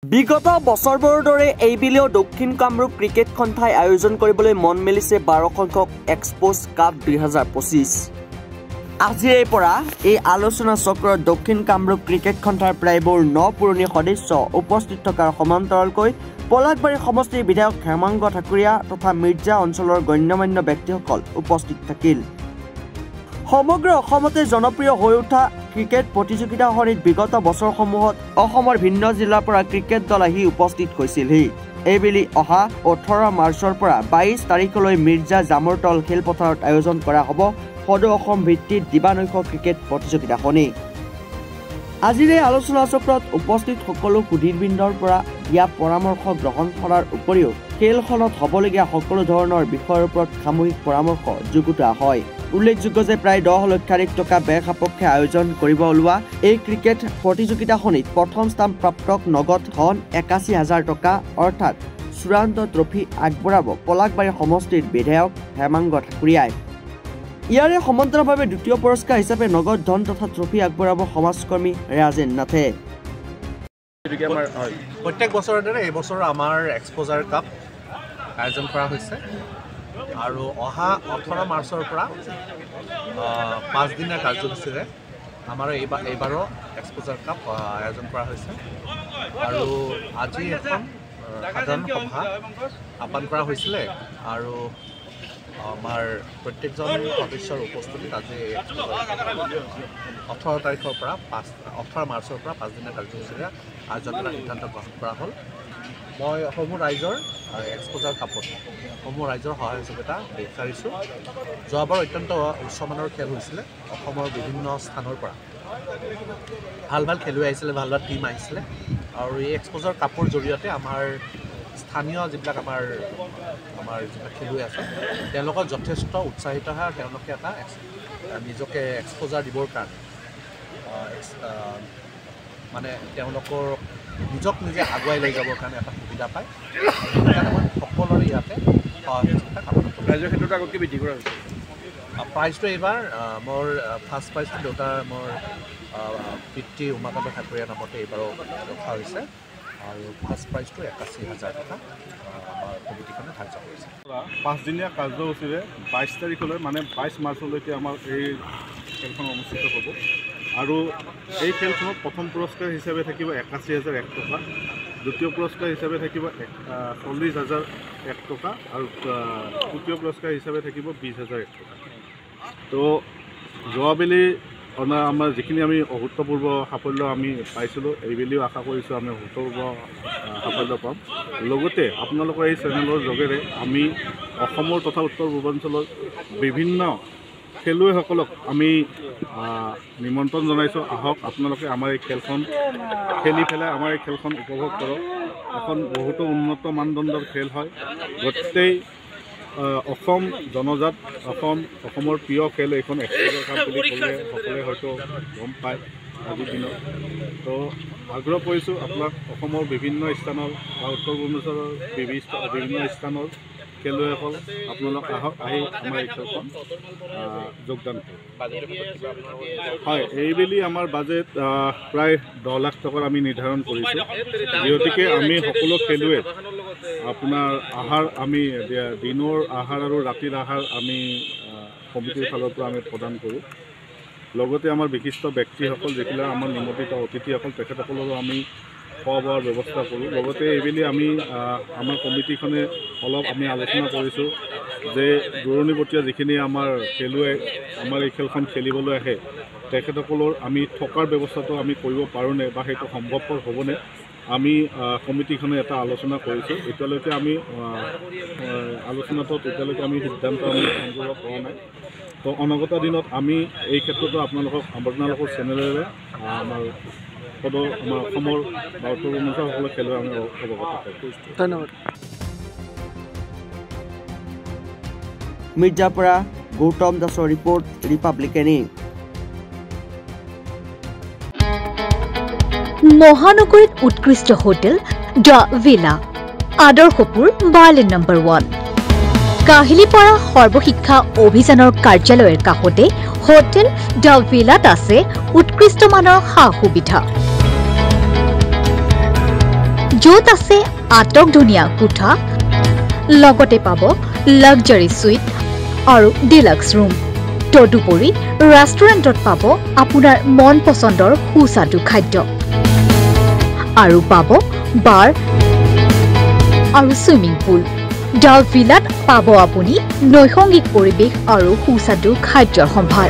বিগত বছৰবোৰৰ দৰে এইবেলিও দক্ষিণ কামৰূপ ক্ৰিকেট সন্থাই আয়োজন কৰিবলৈ মন মেলিছে 12 সংখ্যক এক্সপ'জ কাপ 2025। আজিৰে পৰা এই আলোচনা চক্ৰত দক্ষিণ কামৰূপ ক্ৰিকেট সন্থাৰ প্ৰায়বোৰ 9 পুৰণি সদস্য উপস্থিত থকাৰ সমান্তৰালকৈ পলাশবাৰী সমষ্টিৰ বিধায়ক হেমাংগ ঠাকুৰীয়া তথা মিৰ্জা অঞ্চলৰ গণ্যমান্য ব্যক্তিসকল উপস্থিত থাকিল। সমগ্ৰ অসমতে জনপ্ৰিয় হৈ উঠা ক্ৰিকেট প্ৰতিযোগিতাখনিত বিগত বছৰসমূহত অসমৰ ভিন্ন জিলাৰ পৰা ক্ৰিকেট দল আহি উপস্থিত হৈছিলহি। এইবেলি অহা 18 মাৰ্চৰ পৰা 22 তাৰিখলৈ মিৰ্জা জামৰতল খেলপথাৰত আয়োজন কৰা হ'ব সদৌ অসম ভিত্তিত দিবানৈশ ক্ৰিকেট প্ৰতিযোগিতাখনি। আজিৰ এই আলোচনা চক্ৰত উপস্থিত সকলো সুধীৰবৃন্দৰ পৰা দিয়া পৰামৰ্শ গ্ৰহণ কৰাৰ উপৰিও খেলখনত হ'বলগীয়া সকলো ধৰণৰ বিষয়ৰ ওপৰত সামূহিক পৰামৰ্শ যুগুতোৱা হয়। উল্লেখযোগ্য যে প্ৰায় 10 লক্ষাধিক টকা ব্যয় সাপেক্ষে আয়োজন কৰিব ওলোৱা এই ক্ৰিকেট প্ৰতিযোগিতাখনিত প্ৰথম স্থান প্ৰাপ্তক নগদ ধন 81,000 টকা অৰ্থাৎ চূড়ান্ত ট্ৰফি আগবঢ়াব পলাশবাৰী সমষ্টিৰ বিধায়ক হেমাংগ ঠাকুৰীয়াই। ইয়াৰে সমান্তৰালভাৱে দ্বিতীয় পুৰস্কাৰ হিচাপে নগদ ধন তথা ট্ৰফি আগবঢ়াব সমাজকৰ্মী ৰাজেন নাথে। প্ৰত্যেক বছৰৰ দৰে এই বছৰ আমাৰ এক্সপ'জাৰ কাপ আয়োজন কৰা হৈছে আৰু অহা 18 মাৰ্চৰ পৰা 5 দিনীয়া কাৰ্যসূচীৰে আমাৰ এইবাৰো এক্সপ'জাৰ কাপ আয়োজন কৰা হৈছে আৰু আজি এখন সাধাৰণ সভা আহ্বান কৰা হৈছিলে আৰু আমাৰ প্ৰত্যেকজন সদস্যৰ উপস্থিতিত আজি 18 তাৰিখৰ পৰা 18 মাৰ্চৰ পৰা 5 দিনীয়া কাৰ্যসূচীৰে আয়োজন কৰাৰ সিদ্ধান্ত গ্ৰহণ কৰা হ'ল। মই সমূহ ৰাইজৰ এক্সপ'জাৰ কাপত সমূহ ৰাইজৰ সহায় সহযোগিতা বিচাৰিছোঁ। যোৱাবাৰ অত্যন্ত উচ্চমানৰ খেল হৈছিলে। অসমৰ বিভিন্ন স্থানৰ পৰা ভাল ভাল খেলুৱৈ আহিছিলে, ভাল ভাল টীম আহিছিলে আৰু এই এক্সপ'জাৰ কাপৰ জৰিয়তে আমাৰ স্থানীয় যিবিলাক আমাৰ যিবিলাক খেলুৱৈ আছে তেওঁলোকক যথেষ্ট উৎসাহিত হয়। তেওঁলোকে এটা নিজকে এক্সপ'জাৰ দিবৰ কাৰণে মানে তেওঁলোকৰ নিজক নিজে আগুৱাই লৈ যাবৰ কাৰণে এটা সুবিধা পায়। সেইকাৰণে মই সকলোৰে ইয়াতে সহযোগিতা কামনা কৰোঁ। ৰাইজৰ ক্ষেত্ৰত আগতকৈ বৃদ্ধি কৰা হৈছে প্ৰাইজটো এইবাৰ মোৰ ফাৰ্ষ্ট প্ৰাইজটো দেউতাৰ মোৰ পিতৃ উমাকান্ত ঠাকুৰীয়াৰ নামতে এইবাৰো ৰখা হৈছে আৰু ফাৰ্ষ্ট প্ৰাইজটো 81,000 টকা আমাৰ কমিটিখনে ধাৰ্য কৰিছে। 5 দিনীয়া কাৰ্যসূচীৰে 22 তাৰিখলৈ মানে 22 মাৰ্চলৈকে আমাৰ এই খেলখন অনুষ্ঠিত হ'ব আৰু এই খেলখনত প্ৰথম পুৰস্কাৰ হিচাপে থাকিব 81,001 টকা, দ্বিতীয় পুৰস্কাৰ হিচাপে থাকিব 40,001 টকা আৰু তৃতীয় পুৰস্কাৰ হিচাপে থাকিব 20,001 টকা। তো যোৱাবেলি আমাৰ যিখিনি আমি অভূতপূৰ্ব সাফল্য আমি পাইছিলোঁ এইবেলিও আশা কৰিছোঁ আমি অভূতপূৰ্ব সাফল্য পাম। লগতে আপোনালোকৰ এই চেনেলৰ যোগেৰে আমি অসমৰ তথা উত্তৰ পূৰ্বাঞ্চলৰ বিভিন্ন খেলুৱৈসকলক আমি নিমন্ত্ৰণ জনাইছোঁ, আহক আপোনালোকে আমাৰ এই খেলখন খেলি পেলাই আমাৰ এই খেলখন উপভোগ কৰক। এখন বহুতো উন্নত মানদণ্ডৰ খেল হয়। গোটেই অসম জনজাত অসমৰ প্ৰিয় খেল এইখন এক্সপ'জাৰ কাপ বুলি ক'লে সকলোৱে হয়তো গম পায় আজিৰ দিনত। তো আগ্ৰহ কৰিছোঁ আপোনাক অসমৰ বিভিন্ন স্থানৰ বা উত্তৰ পূৰ্বাঞ্চলৰ বিভিন্ন স্থানৰ খেলুৱৈসকল আপোনালোক আহক, আহি আমাৰ এই খেলখন যোগদান কৰক। হয়, এইবেলি আমাৰ বাজেট প্ৰায় 10 লাখ টকাৰ আমি নিৰ্ধাৰণ কৰিছোঁ। যিহেতুকে আমি সকলো খেলুৱৈ আপোনাৰ আহাৰ আমি দিনৰ আহাৰ আৰু ৰাতিৰ আহাৰ আমি কমিটিৰ ফালৰ পৰা আমি প্ৰদান কৰোঁ। লগতে আমাৰ বিশিষ্ট ব্যক্তিসকল যিবিলাক আমাৰ নিমন্ত্ৰিত অতিথিসকল তেখেতসকলৰো আমি খোৱা বোৱাৰ ব্যৱস্থা কৰোঁ। লগতে এইবেলি আমি আমাৰ কমিটিখনে অলপ আমি আলোচনা কৰিছোঁ যে দূৰণিবতীয়া যিখিনি আমাৰ খেলুৱৈ আমাৰ এই খেলখন খেলিবলৈ আহে তেখেতসকলৰ আমি থকাৰ ব্যৱস্থাটো আমি কৰিব পাৰোঁনে বা সেইটো সম্ভৱপৰ হ'বনে, আমি কমিটিখনে এটা আলোচনা কৰিছোঁ। এতিয়ালৈকে আমি আলোচনাটোত এতিয়ালৈকে আমি সিদ্ধান্ত আমি সংগ্ৰহ কৰা নাই। তো অনাগত দিনত আমি এই ক্ষেত্ৰতো আপোনালোকৰ চেনেলেৰে আমাৰ অসমৰ বা উত্তৰ পূৰ্বাঞ্চলৰ সকলো খেলুৱৈ আমি অৱগত কৰিছোঁ। ধন্যবাদ। মিৰ্জাৰ পৰা গৌতম দাসৰ ৰিপৰ্ট, ৰিপাব্লিকানী। মহানগৰীত উৎকৃষ্ট হোটেল দ্য ভিলা, আদৰ্শপুৰ বাৰ্লিন নম্বৰ 1, কাহিলীপাৰা সৰ্বশিক্ষা অভিযানৰ কাৰ্যালয়ৰ কাষতে হোটেল দ্য ভিলাত আছে উৎকৃষ্ট মানৰ সা সুবিধা। য'ত আছে আটক ধুনীয়া কোঠা, লগতে পাব লাক্সাৰী সুইট আৰু ডিলাক্স ৰুম। তদুপৰি ৰেষ্টুৰেণ্টত পাব আপোনাৰ মন পচন্দৰ সুস্বাদু খাদ্য আৰু পাব বাৰ আৰু সুইমিং পুল। দ্য ভিলাত পাব আপুনি নৈসংগিক পৰিৱেশ আৰু সুস্বাদু খাদ্যৰ সম্ভাৰ।